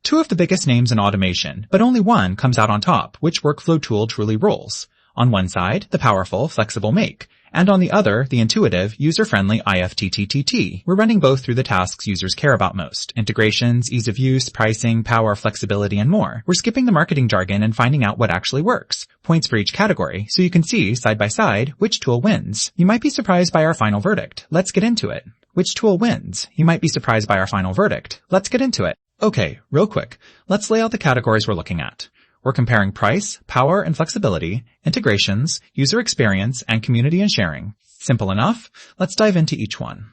Two of the biggest names in automation, but only one comes out on top. Which workflow tool truly rules? On one side, the powerful, flexible Make, and on the other, the intuitive, user-friendly IFTTT. We're running both through the tasks users care about most: integrations, ease of use, pricing, power, flexibility, and more. We're skipping the marketing jargon and finding out what actually works. Points for each category, so you can see, side by side, which tool wins. You might be surprised by our final verdict. Let's get into it. Which tool wins? You might be surprised by our final verdict. Let's get into it. Okay, real quick. Let's lay out the categories we're looking at. We're comparing price, power and flexibility, integrations, user experience, and community and sharing. Simple enough. Let's dive into each one.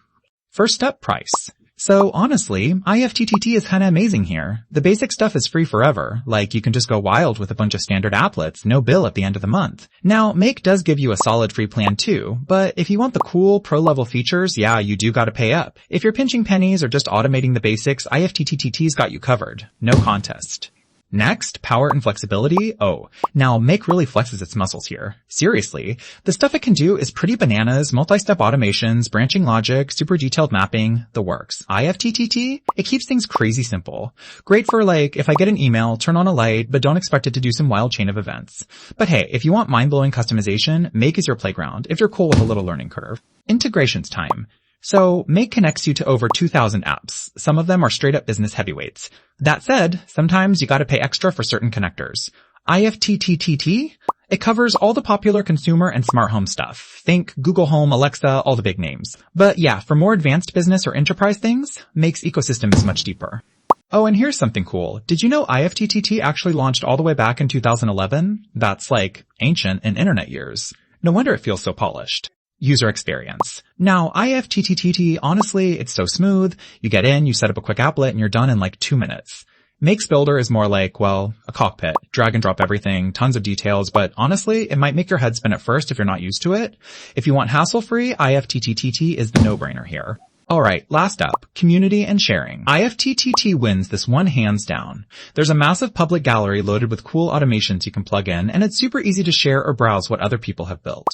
First up, price. So honestly, IFTTT is kinda amazing here. The basic stuff is free forever. Like, you can just go wild with a bunch of standard applets, no bill at the end of the month. Now, Make does give you a solid free plan too, but if you want the cool pro-level features, yeah, you do gotta pay up. If you're pinching pennies or just automating the basics, IFTTT's got you covered. No contest. Next, power and flexibility. Oh, now Make really flexes its muscles here. Seriously, the stuff it can do is pretty bananas: multi-step automations, branching logic, super detailed mapping, the works. IFTTT, it keeps things crazy simple. Great for like, if I get an email, turn on a light, but don't expect it to do some wild chain of events. But hey, if you want mind-blowing customization, Make is your playground, if you're cool with a little learning curve. Integrations time. So, Make connects you to over 2,000 apps. Some of them are straight up business heavyweights. That said, sometimes you gotta pay extra for certain connectors. IFTTT, it covers all the popular consumer and smart home stuff. Think Google Home, Alexa, all the big names. But yeah, for more advanced business or enterprise things, Make's ecosystem is much deeper. Oh, and here's something cool. Did you know IFTTT actually launched all the way back in 2011? That's like ancient in internet years. No wonder it feels so polished. User experience. Now, IFTTT, honestly, it's so smooth. You get in, you set up a quick applet, and you're done in like 2 minutes. Make's Builder is more like, well, a cockpit. Drag and drop everything, tons of details, but honestly, it might make your head spin at first if you're not used to it. If you want hassle-free, IFTTT is the no-brainer here. Alright, last up, community and sharing. IFTTT wins this one hands down. There's a massive public gallery loaded with cool automations you can plug in, and it's super easy to share or browse what other people have built.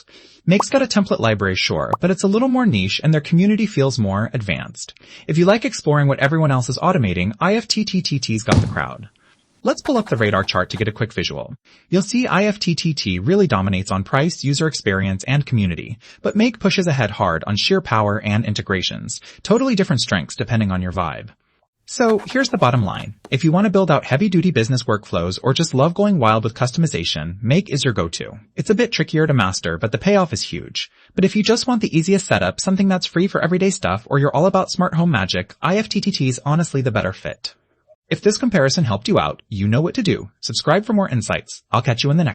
Make's got a template library, sure, but it's a little more niche and their community feels more advanced. If you like exploring what everyone else is automating, IFTTT's got the crowd. Let's pull up the radar chart to get a quick visual. You'll see IFTTT really dominates on price, user experience, and community, but Make pushes ahead hard on sheer power and integrations. Totally different strengths depending on your vibe. So here's the bottom line. If you want to build out heavy-duty business workflows or just love going wild with customization, Make is your go-to. It's a bit trickier to master, but the payoff is huge. But if you just want the easiest setup, something that's free for everyday stuff, or you're all about smart home magic, IFTTT's honestly the better fit. If this comparison helped you out, you know what to do. Subscribe for more insights. I'll catch you in the next one.